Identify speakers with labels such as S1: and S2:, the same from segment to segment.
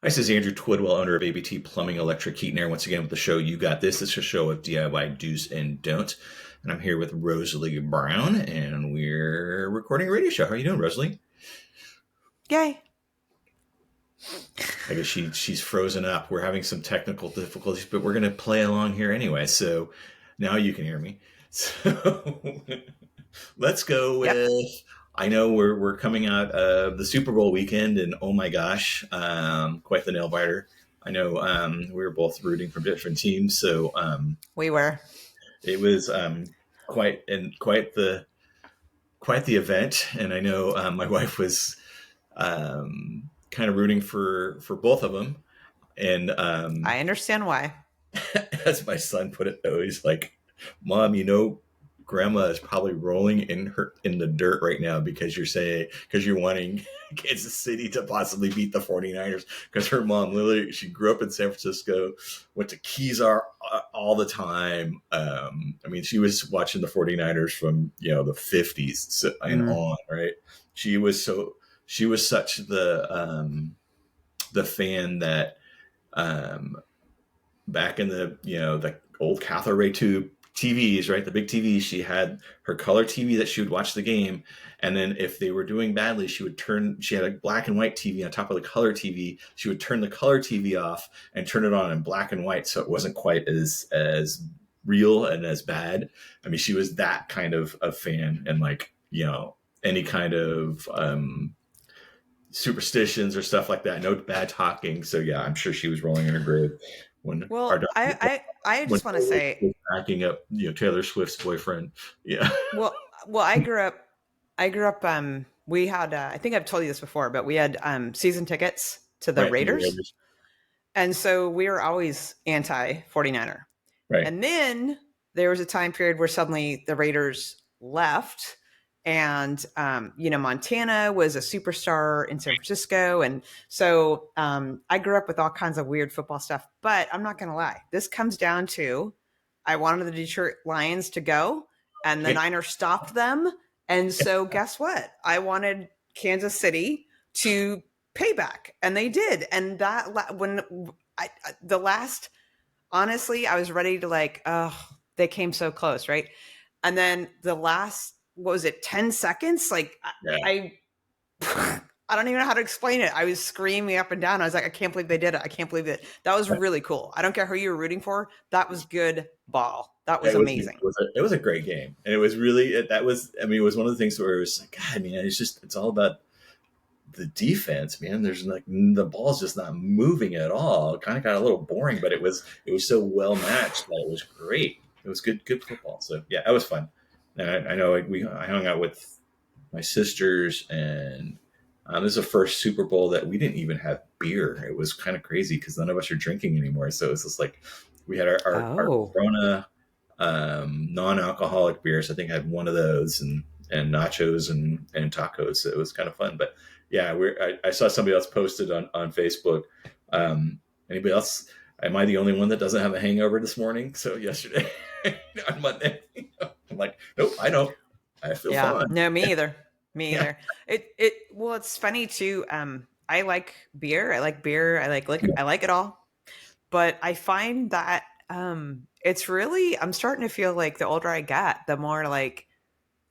S1: This is Andrew Twidwell, owner of ABT Plumbing, Electric, Heat and Air. Once again with the show You Got This. It's a show of DIY do's and don'ts. And I'm here with Rosalie Brown, and we're recording a radio show. How are you doing, Rosalie?
S2: Yay.
S1: I guess she's frozen up. We're having some technical difficulties, but we're going to play along here anyway. So now you can hear me. So let's go with... I know we're coming out of the Super Bowl weekend, and oh my gosh, quite the nail biter. I know we were both rooting for different teams, so
S2: we were.
S1: It was quite the event, and I know my wife was kind of rooting for both of them, and
S2: I understand why.
S1: As my son put it, though, he's like, "Mom, Grandma is probably rolling in the dirt right now because you're wanting Kansas City to possibly beat the 49ers, because her mom literally, she grew up in San Francisco, went to Keysar all the time. I mean, she was watching the 49ers from the 50s and on, right? She was such the fan that back in the old cathode ray tube TVs, right? The big TVs, she had her color TV that she would watch the game. And then if they were doing badly, she had a black and white TV on top of the color TV. She would turn the color TV off and turn it on in black and white. So it wasn't quite as real and as bad. I mean, she was that kind of a fan, and any kind of superstitions or stuff like that. No bad talking. So yeah, I'm sure she was rolling in her grave.
S2: I just want to say,
S1: backing up, Taylor Swift's boyfriend. Yeah.
S2: Well, I grew up. We had. I think I've told you this before, but we had season tickets to the Raiders, and so we were always anti 49er.
S1: Right.
S2: And then there was a time period where suddenly the Raiders left. And, Montana was a superstar in San Francisco. And so I grew up with all kinds of weird football stuff. But I'm not going to lie. This comes down to, I wanted the Detroit Lions to go, and the Niners stopped them. And so guess what? I wanted Kansas City to pay back. And they did. And that honestly, I was ready to they came so close, right? And then the last, what was it, 10 seconds? I don't even know how to explain it. I was screaming up and down. I was like, I can't believe they did it. I can't believe it. That was really cool. I don't care who you were rooting for. That was good ball. That was amazing.
S1: It was a great game. And it was really, it was one of the things where it was like, God, man, it's all about the defense, man. There's the ball's just not moving at all. It kind of got a little boring, but it was so well matched that it was great. It was good football. So yeah, that was fun. And I know I hung out with my sisters, and this is the first Super Bowl that we didn't even have beer. It was kind of crazy because none of us are drinking anymore. So it's just like we had our Corona non-alcoholic beers. I think I had one of those, and nachos and tacos. So it was kind of fun. But yeah, I saw somebody else posted on Facebook. Anybody else? Am I the only one that doesn't have a hangover this morning? So yesterday on Monday, I'm like, nope, I know. I feel fine.
S2: No, me either. Either. It's funny too. I like beer. I like liquor. I like it all. But I find that it's really, I'm starting to feel like the older I get, the more like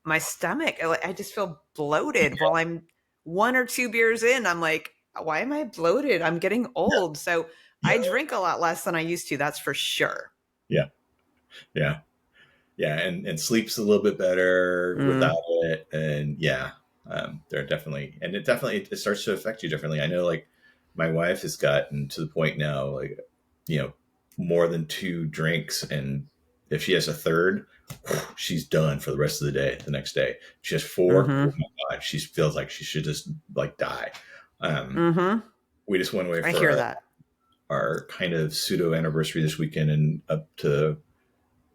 S2: my stomach, I just feel bloated while I'm 1 or 2 beers in. I'm like, why am I bloated? I'm getting old. So I drink a lot less than I used to. That's for sure.
S1: Yeah. And sleep's a little bit better without it. And they're definitely, and it starts to affect you differently. I know, like, my wife has gotten to the point now, like, more than 2 drinks, and if she has a third, she's done for the rest of the day. The next day, she has 4. Oh my God, she feels like she should just die. We just went away for our kind of pseudo anniversary this weekend, and up to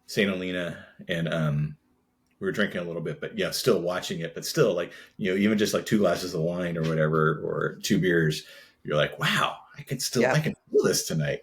S1: St. Helena, and we were drinking a little bit, but still watching it, but still, like, even just like 2 glasses of wine or whatever, or 2 beers, you're like, wow, I can feel this tonight.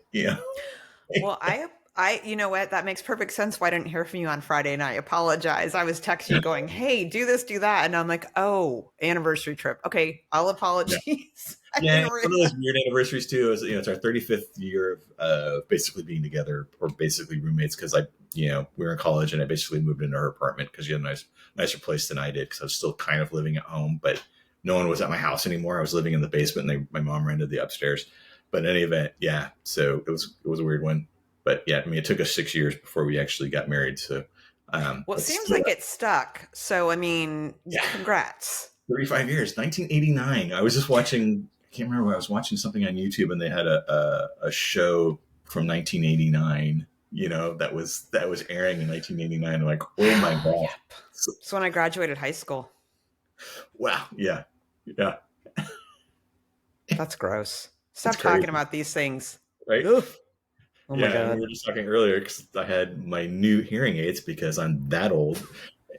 S2: Well, I, you know what? That makes perfect sense. Why I didn't hear from you on Friday, and I apologize. I was texting you going, hey, do this, do that. And I'm like, oh, anniversary trip. Okay, I'll apologize.
S1: Yeah, it's one of those weird anniversaries too. Is it's our 35th year of basically being together, or basically roommates. Because we were in college, and I basically moved into her apartment because she had a nicer place than I did. Because I was still kind of living at home, but no one was at my house anymore. I was living in the basement, and my mom rented the upstairs. But in any event, yeah. So it was a weird one. But yeah, I mean, it took us 6 years before we actually got married. So,
S2: Well, it
S1: but
S2: seems
S1: still,
S2: like it stuck. So, I mean,
S1: yeah.
S2: congrats.
S1: 35 years, 1989. I was just watching, I can't remember, I was watching something on YouTube, and they had a show from 1989, that was airing in 1989. I'm like, oh my gosh.
S2: Yep. So when I graduated high school.
S1: Wow. Yeah. Yeah.
S2: That's gross.
S1: It's
S2: Stop talking
S1: crazy.
S2: about these things.
S1: Right.
S2: Ugh. Oh my
S1: Yeah. And we
S2: God.
S1: were just talking earlier because I had my new hearing aids because I'm that old,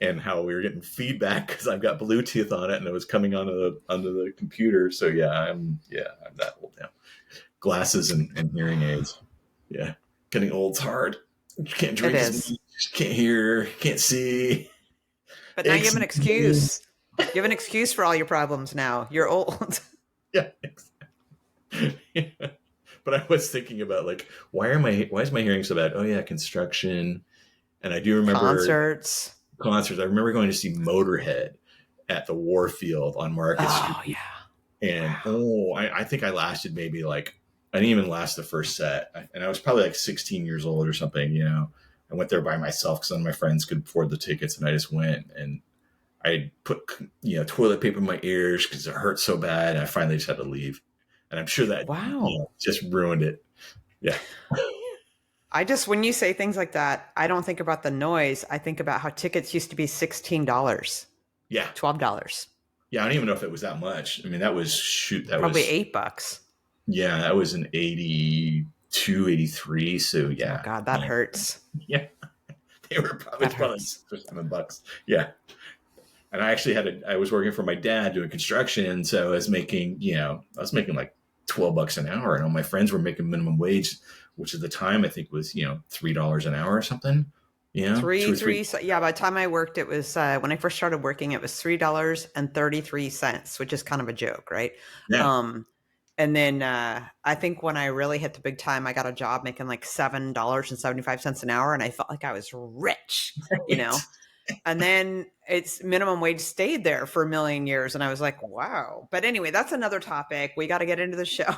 S1: and how we were getting feedback because I've got Bluetooth on it, and it was coming onto the computer. So I'm that old now. Glasses and hearing aids. Yeah, getting old's hard. You can't
S2: It
S1: drink as much,
S2: is.
S1: can't hear, can't see.
S2: But now you have
S1: Aches
S2: an
S1: and pains.
S2: excuse. You have an excuse for all your problems now. You're old.
S1: Yeah, exactly. But I was thinking about, like, why is my hearing so bad? Oh yeah, construction. And I do remember
S2: Concerts.
S1: concerts. I remember going to see Motorhead at the Warfield on Market
S2: Oh,
S1: Street.
S2: yeah.
S1: And
S2: Wow.
S1: I think I lasted maybe, like, I didn't even last the first set, and I was probably like 16 years old or something. I went there by myself because none of my friends could afford the tickets, and I just went, and I put toilet paper in my ears because it hurt so bad, and I finally just had to leave. And I'm sure that
S2: Wow.
S1: just ruined it. Yeah,
S2: When you say things like that, I don't think about the noise. I think about how tickets used to be $16,
S1: yeah,
S2: $12,
S1: yeah. I don't even know if it was that much. I mean, that was that
S2: probably
S1: was
S2: $8.
S1: yeah, that was in 82, 83. So
S2: Oh
S1: yeah,
S2: God, that hurts.
S1: yeah. They were probably
S2: That
S1: it's probably
S2: hurts.
S1: $6 or $7. Yeah. And I actually I was working for my dad doing construction. So I was making like $12 an hour, and all my friends were making minimum wage, which at the time I think was, $3 an hour or something, two
S2: Three,
S1: or three.
S2: three. Yeah, by the time I worked, it was when I first started working, it was $3.33, which is kind of a joke, right?
S1: Yeah.
S2: Um, and then I think when I really hit the big time, I got a job making like $7.75 an hour, and I felt like I was rich, you know.
S1: Right.
S2: And then it's minimum wage stayed there for a million years, and I was like, wow. But anyway, that's another topic. We got to get into the show.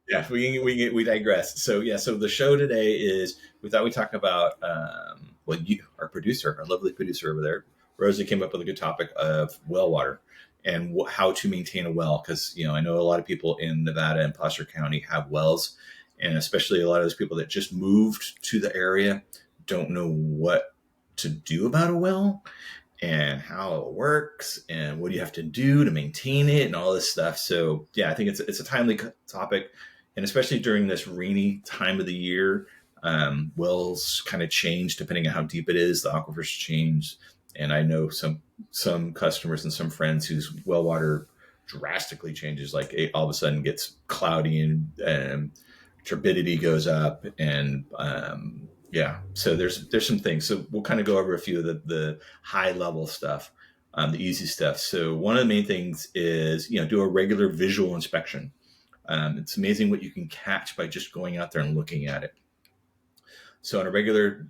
S1: Yeah. We digress. So yeah. So the show today is, we thought we'd talk about, our producer, our lovely producer over there, Rosie, came up with a good topic of well water and how to maintain a well. Because I know a lot of people in Nevada and Placer County have wells, and especially a lot of those people that just moved to the area don't know what to do about a well and how it works and what do you have to do to maintain it and all this stuff. So yeah, I think it's a timely topic, and especially during this rainy time of the year, wells kind of change depending on how deep it is. The aquifers change, and I know some customers and some friends whose well water drastically changes. Like it all of a sudden gets cloudy, and turbidity goes up, and yeah. So there's some things. So we'll kind of go over a few of the high level stuff, the easy stuff. So one of the main things is do a regular visual inspection. It's amazing what you can catch by just going out there and looking at it. So on a regular,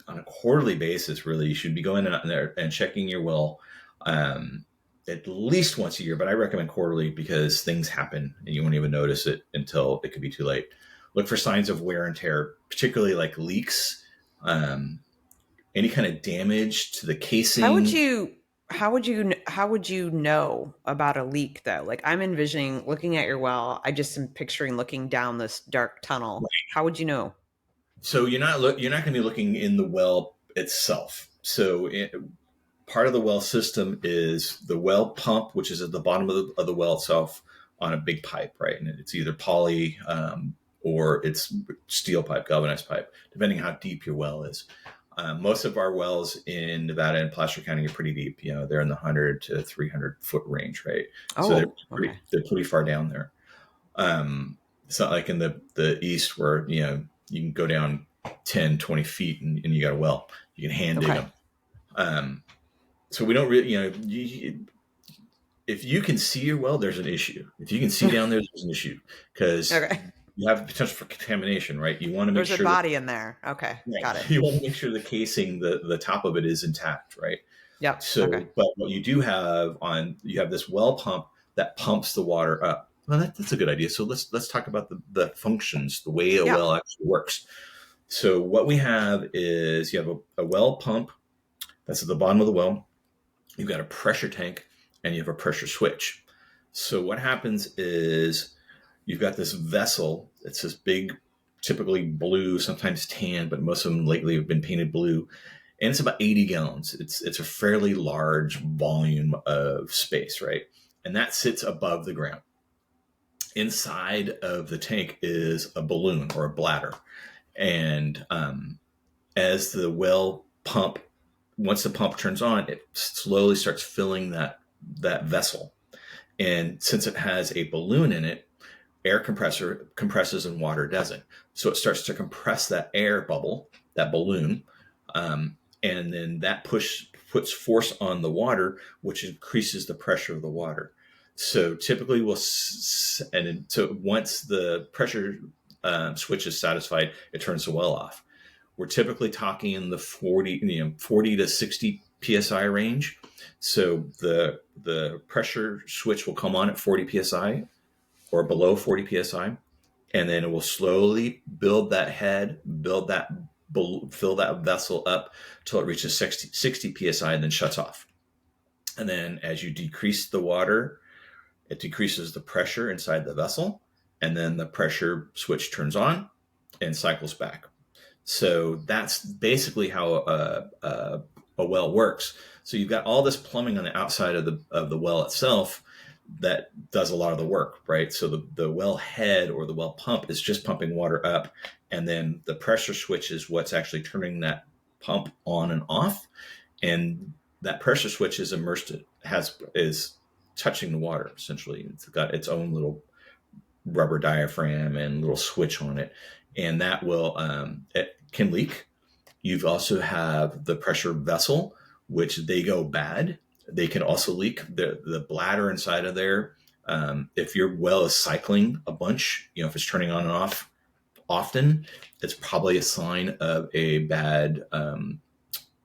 S1: on a quarterly basis, really, you should be going out there and checking your well, at least once a year, but I recommend quarterly because things happen and you won't even notice it until it could be too late. Look for signs of wear and tear, particularly like leaks, um, any kind of damage to the
S2: How would
S1: casing.
S2: you how would you know about a leak though? Like I'm envisioning looking at your well, I just am picturing looking down this dark tunnel. How would you know?
S1: So you're not going to be looking in the well itself. So part of the well system is the well pump, which is at the bottom of the well itself on a big pipe, right? And it's either poly, or it's steel pipe, galvanized pipe, depending how deep your well is. Most of our wells in Nevada and Placer County are pretty deep. They're in the 100 to 300 foot range, right? So they're
S2: Oh,
S1: pretty,
S2: okay.
S1: they're pretty far down there. It's not like in the east where you can go down 10, 20 feet and you got a well. You can hand dig
S2: Okay.
S1: them. So we don't really, if you can see your well, there's an issue. If you can see down there, there's an issue because
S2: Okay.
S1: you have potential for contamination, right? You want to make
S2: There's a
S1: sure that
S2: body in there. Okay. Got it.
S1: you want to make sure the casing, the top of it is intact, right?
S2: Yep. Okay.
S1: So, but what you do have you have this well pump that pumps the water up. Well, that's a good idea. So let's talk about the functions, the way a
S2: Yeah.
S1: well actually works. So what we have is you have a well pump that's at the bottom of the well. You've got a pressure tank and you have a pressure switch. So what happens is you've got this vessel. It's this big, typically blue, sometimes tan, but most of them lately have been painted blue. And it's about 80 gallons. It's a fairly large volume of space, right? And that sits above the ground. Inside of the tank is a balloon or a bladder. And as the well pump, once the pump turns on, it slowly starts filling that vessel. And since it has a balloon in it, air compresses and water doesn't. So it starts to compress that air bubble, that balloon, and then that puts force on the water, which increases the pressure of the water. So typically so once the pressure switch is satisfied, it turns the well off. We're typically talking in the 40 to 60 psi range. So the pressure switch will come on at 40 psi or below 40 psi, and then it will slowly build that head, fill that vessel up till it reaches 60 psi and then shuts off. And then as you decrease the water, it decreases the pressure inside the vessel, and then the pressure switch turns on and cycles back. So that's basically how a well works. So you've got all this plumbing on the outside of the well itself that does a lot of the work, right? So the well head or the well pump is just pumping water up, and then the pressure switch is what's actually turning that pump on and off. And that pressure switch is is touching the water essentially. It's got its own little rubber diaphragm and little switch on it, and that will it can leak. You've also have the pressure vessel, which they go bad. They can also leak. The bladder inside of there, if your well is cycling a bunch, if it's turning on and off often, it's probably a sign of a bad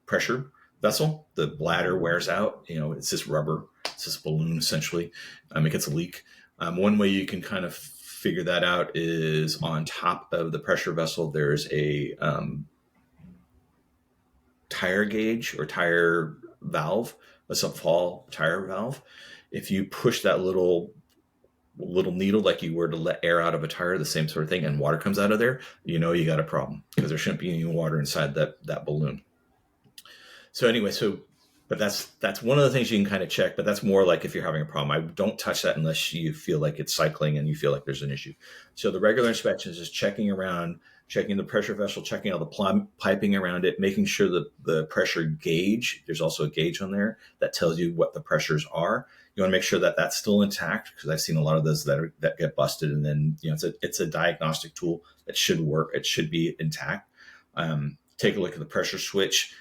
S1: pressure vessel. The bladder wears out. It's this rubber, it's this balloon essentially. It gets a leak. One way you can kind of figure that out is on top of the pressure vessel, there's a tire gauge or tire valve, a subfall tire valve. If you push that little needle like you were to let air out of a tire, the same sort of thing, and water comes out of there, you got a problem because there shouldn't be any water inside that balloon. So anyway, but that's one of the things you can kind of check, but that's more like if you're having a problem. I don't touch that unless you feel like it's cycling and you feel like there's an issue. So the regular inspections is checking around, checking the pressure vessel, checking all the piping around it, making sure that the pressure gauge, there's also a gauge on there that tells you what the pressures are. You want to make sure that that's still intact, because I've seen a lot of those that get busted, and then it's a diagnostic tool that should work. It should be intact. Take a look at the pressure switch.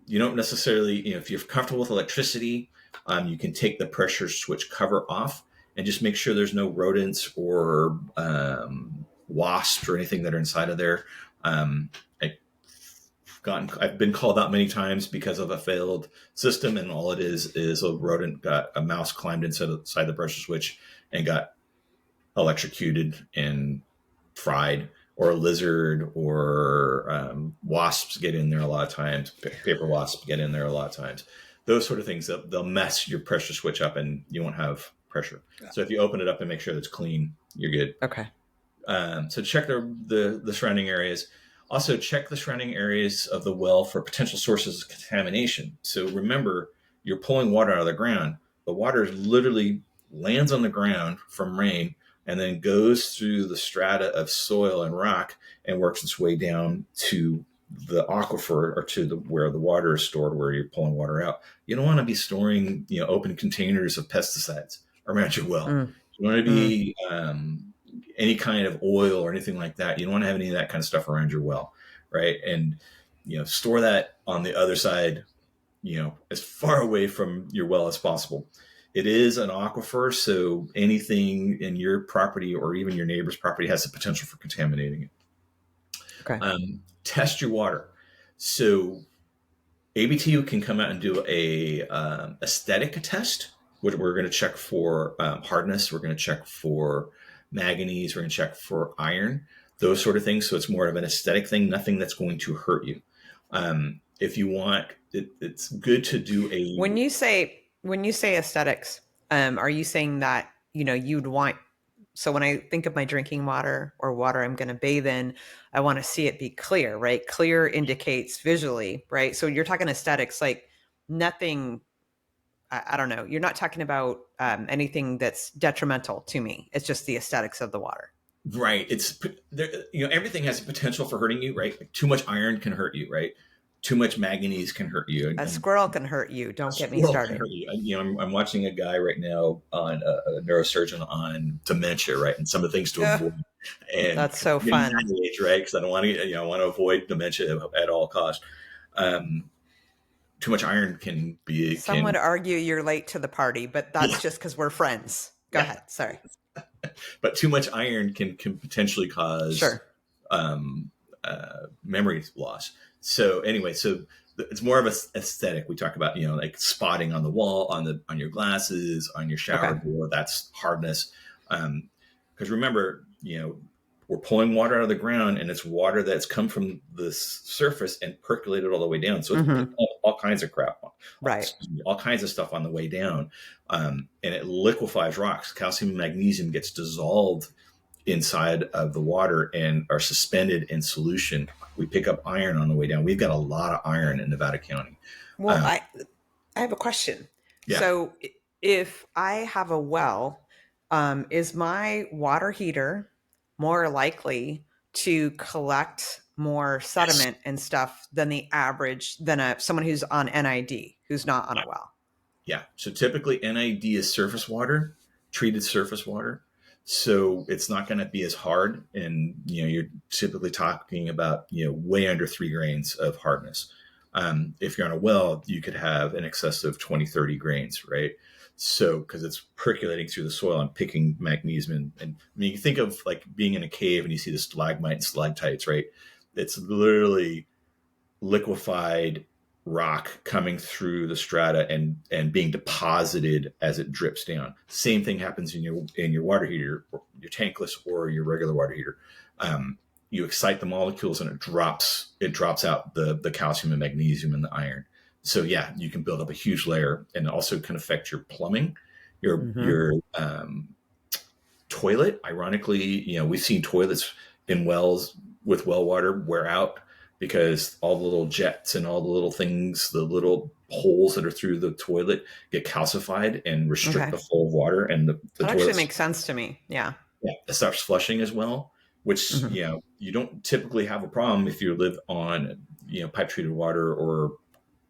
S1: You don't necessarily, if you're comfortable with electricity, you can take the pressure switch cover off and just make sure there's no rodents or wasps or anything that are inside of there. I've been called out many times because of a failed system, and all it is a rodent a mouse climbed inside the pressure switch and got electrocuted and fried, or a lizard or wasps get in there a lot of times. Paper wasps get in there a lot of times. Those sort of things, they'll mess your pressure switch up and you won't have pressure. Yeah. So if you open it up and make sure that it's clean, you're good.
S2: Okay.
S1: So check the surrounding areas. Also check the surrounding areas of the well for potential sources of contamination. So remember, you're pulling water out of the ground. The water literally lands on the ground from rain and then goes through the strata of soil and rock and works its way down to the aquifer, or to where the water is stored, where you're pulling water out. You don't want to be storing, open containers of pesticides around your well. You want to be any kind of oil or anything like that. You don't want to have any of that kind of stuff around your well, right? And store that on the other side, as far away from your well as possible. It is an aquifer, so anything in your property or even your neighbor's property has the potential for contaminating it.
S2: Okay.
S1: Test your water. So ABT can come out and do a aesthetic test. We're going to check for hardness. We're going to check for manganese. We're going to check for iron, those sort of things. So it's more of an aesthetic thing, nothing that's going to hurt you. If you want, it's good to do a.
S2: When you say aesthetics, are you saying that you'd want? So when I think of my drinking water or water I'm going to bathe in, I want to see it be clear, right? Clear indicates visually, right? So you're talking aesthetics, like nothing. I don't know. You're not talking about anything that's detrimental to me. It's just the aesthetics of the water.
S1: Right. It's there, everything has a potential for hurting you, right? Like too much iron can hurt you, right? Too much manganese can hurt you,
S2: A
S1: and
S2: squirrel can hurt you.
S1: a
S2: Don't get me
S1: squirrel can
S2: started.
S1: hurt you. I'm watching a guy right now on a neurosurgeon on dementia, right, and some of the things to
S2: Ugh,
S1: avoid. And
S2: that's so
S1: getting
S2: fun.
S1: that age, right, because I don't want to, I want to avoid dementia at all costs. Um, Too much iron
S2: Some would
S1: can
S2: argue you're late to the party, but that's
S1: yeah,
S2: just because we're friends. Go
S1: yeah,
S2: ahead. Sorry.
S1: but too much iron can potentially cause
S2: Sure.
S1: um, memory loss. So anyway, so it's more of a aesthetic. We talk about like spotting on the wall, on your glasses, on your shower
S2: Okay.
S1: door. That's hardness. Because remember, we're pulling water out of the ground, and it's water that's come from the surface and percolated all the way down. So it's
S2: Hmm.
S1: picking up all kinds of crap,
S2: Right.
S1: all kinds of stuff on the way down, and it liquefies rocks. Calcium and magnesium gets dissolved inside of the water and are suspended in solution. We pick up iron on the way down. We've got a lot of iron in Nevada County.
S2: Well,
S1: Um,
S2: I have a question.
S1: yeah.
S2: So if I have a well, is my water heater more likely to collect more
S1: Yes.
S2: sediment and stuff than the average than someone who's on NID who's not on
S1: Yeah.
S2: a well?
S1: Yeah. So typically NID is surface water, treated surface water. So it's not going to be as hard. And, you're typically talking about, way under 3 grains of hardness. If you're on a well, you could have in excess of 20, 30 grains, right? So, because it's percolating through the soil and picking magnesium. And I mean, you think of like being in a cave and you see the stalagmite and stalactites, right? It's literally liquefied rock coming through the strata and being deposited as it drips down. Same thing happens in your water heater, your tankless or your regular water heater. You excite the molecules and it drops out the calcium and magnesium and the iron. So yeah, you can build up a huge layer, and also can affect your plumbing, your
S2: Hmm.
S1: your toilet. Ironically, we've seen toilets in wells with well water wear out because all the little jets and all the little things, the little holes that are through the toilet get calcified and restrict
S2: Okay.
S1: the flow of water, and the
S2: That actually
S1: toilets,
S2: makes sense to me. Yeah.
S1: yeah, it stops flushing as well. Which
S2: Hmm.
S1: you don't typically have a problem if you live on pipe treated water or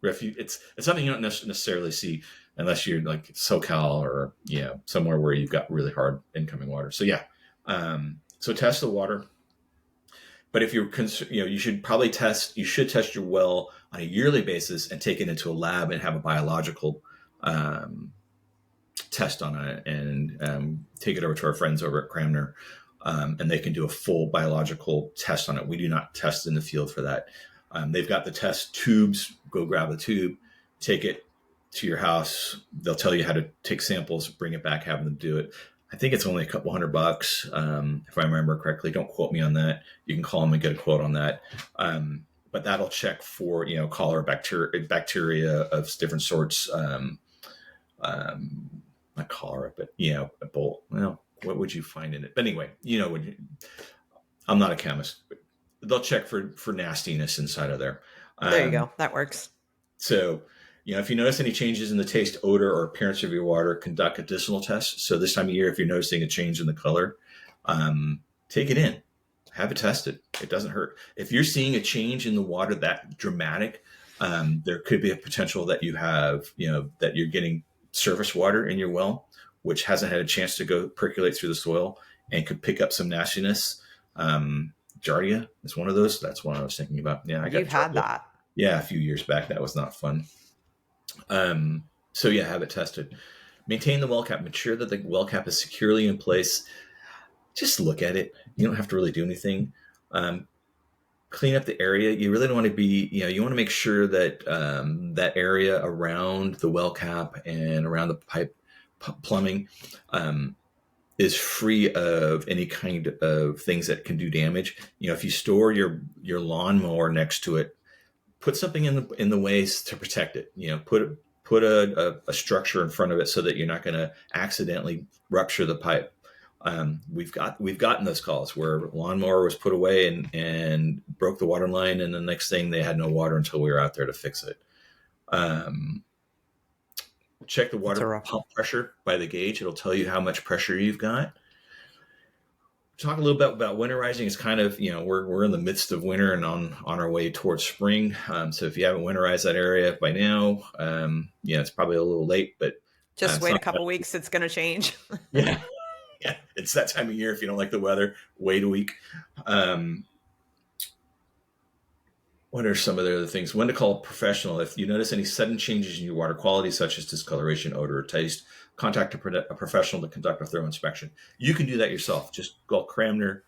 S1: refuge. It's something you don't necessarily see unless you're like SoCal or somewhere where you've got really hard incoming water. So yeah, so test the water. But if you're you should test your well on a yearly basis and take it into a lab and have a biological um, test on it, and take it over to our friends over at Cramner, and they can do a full biological test on it. We do not test in the field for that. They've got the test tubes. Go grab the tube, take it to your house. They'll tell you how to take samples, bring it back, have them do it. I think it's only a couple $100, if I remember correctly. Don't quote me on that. You can call them and get a quote on that. But that'll check for cholera, bacteria of different sorts. Not cholera, but Ebola. Well, what would you find in it? But anyway, I'm not a chemist, but they'll check for nastiness inside of there.
S2: There you
S1: Um,
S2: go. That works.
S1: so, if you notice any changes in the taste, odor, or appearance of your water, conduct additional tests. So this time of year, if you're noticing a change in the color, take it in, have it tested. It doesn't hurt. If you're seeing a change in the water that dramatic, there could be a potential that you have, that you're getting surface water in your well, which hasn't had a chance to go percolate through the soil and could pick up some nastiness. Giardia is one of those. That's one I was thinking about. Yeah, I got
S2: You've had
S1: Giardia.
S2: that.
S1: Yeah, a few years back. That was not fun. So yeah, have it tested. Maintain the well cap. Make sure that the well cap is securely in place. Just look at it. You don't have to really do anything. Clean up the area. You really don't want to be, you want to make sure that that area around the well cap and around the pipe plumbing is free of any kind of things that can do damage. If you store your lawnmower next to it, put something in the ways to protect it. Put a structure in front of it so that you're not going to accidentally rupture the pipe. We've gotten those calls where lawnmower was put away and broke the water line, and the next thing they had no water until we were out there to fix it. Check the water pump pressure by the gauge. It'll tell you how much pressure you've got. Talk a little bit about winterizing. It's kind of, we're in the midst of winter and on our way towards spring. So if you haven't winterized that area by now, it's probably a little late, but
S2: just wait a couple weeks. It's going to change.
S1: Yeah. It's that time of year. If you don't like the weather, wait a week. What are some of the other things? When to call a professional. If you notice any sudden changes in your water quality, such as discoloration, odor, or taste, contact a professional to conduct a thorough inspection. You can do that yourself. Just call Cramner,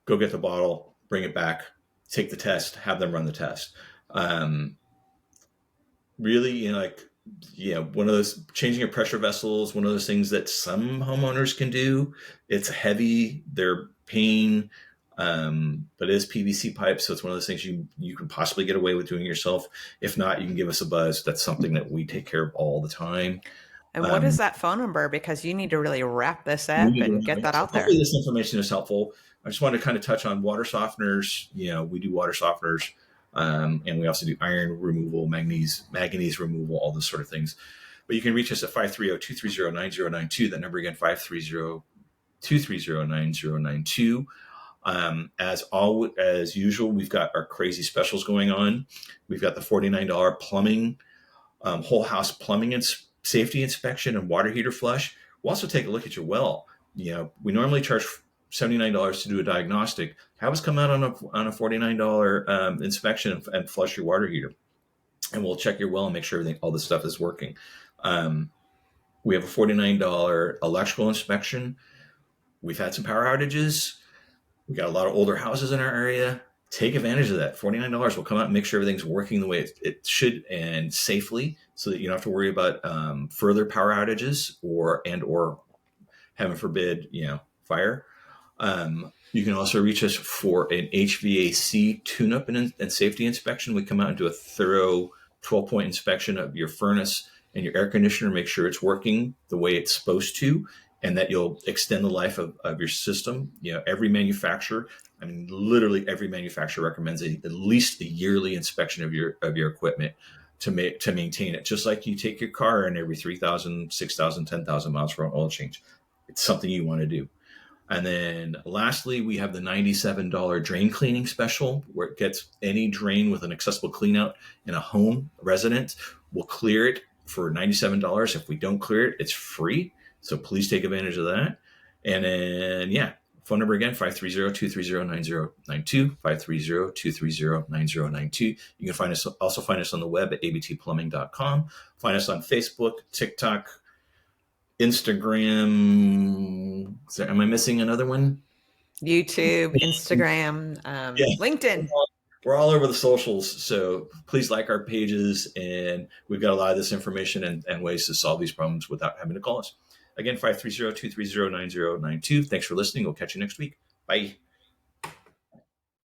S1: go get the bottle, bring it back, take the test, have them run the test. Really, one of those, changing your pressure vessels, one of those things that some homeowners can do. It's heavy, they're pain, but it is PVC pipe, so it's one of those things you can possibly get away with doing yourself. If not, you can give us a buzz. That's something that we take care of all the time.
S2: And what is that phone number? Because you need to really wrap this up and get that out there.
S1: Hopefully this information is helpful. I just wanted to kind of touch on water softeners. We do water softeners, and we also do iron removal, manganese removal, all those sort of things. But you can reach us at 530-230-9092. That number again, 530-230-9092. As usual, we've got our crazy specials going on. We've got the $49 plumbing, whole house plumbing and safety inspection and water heater flush. We'll also take a look at your well. We normally charge $79 to do a diagnostic. Have us come out on a $49 inspection and flush your water heater, and we'll check your well and make sure all this stuff is working. We have a $49 electrical inspection. We've had some power outages. We got a lot of older houses in our area. Take advantage of that. $49 will come out and make sure everything's working the way it should and safely, so that you don't have to worry about further power outages or heaven forbid, fire. You can also reach us for an HVAC tune-up and safety inspection. We come out and do a thorough 12-point inspection of your furnace and your air conditioner, make sure it's working the way it's supposed to, and that you'll extend the life of your system. Every manufacturer, literally every manufacturer recommends at least a yearly inspection of your equipment to maintain it. Just like you take your car in every 3,000, 6,000, 10,000 miles for an oil change. It's something you want to do. And then lastly, we have the $97 drain cleaning special, where it gets any drain with an accessible clean out in a home residence. We'll clear it for $97. If we don't clear it, it's free. So please take advantage of that. And then, phone number again, 530-230-9092, 530-230-9092. You can also find us on the web at abtplumbing.com. Find us on Facebook, TikTok, Instagram. Am I missing another one?
S2: YouTube, Instagram, LinkedIn.
S1: We're all over the socials, so please like our pages, and we've got a lot of this information and ways to solve these problems without having to call us. Again, 530-230-9092. Thanks for listening. We'll catch you next week. Bye.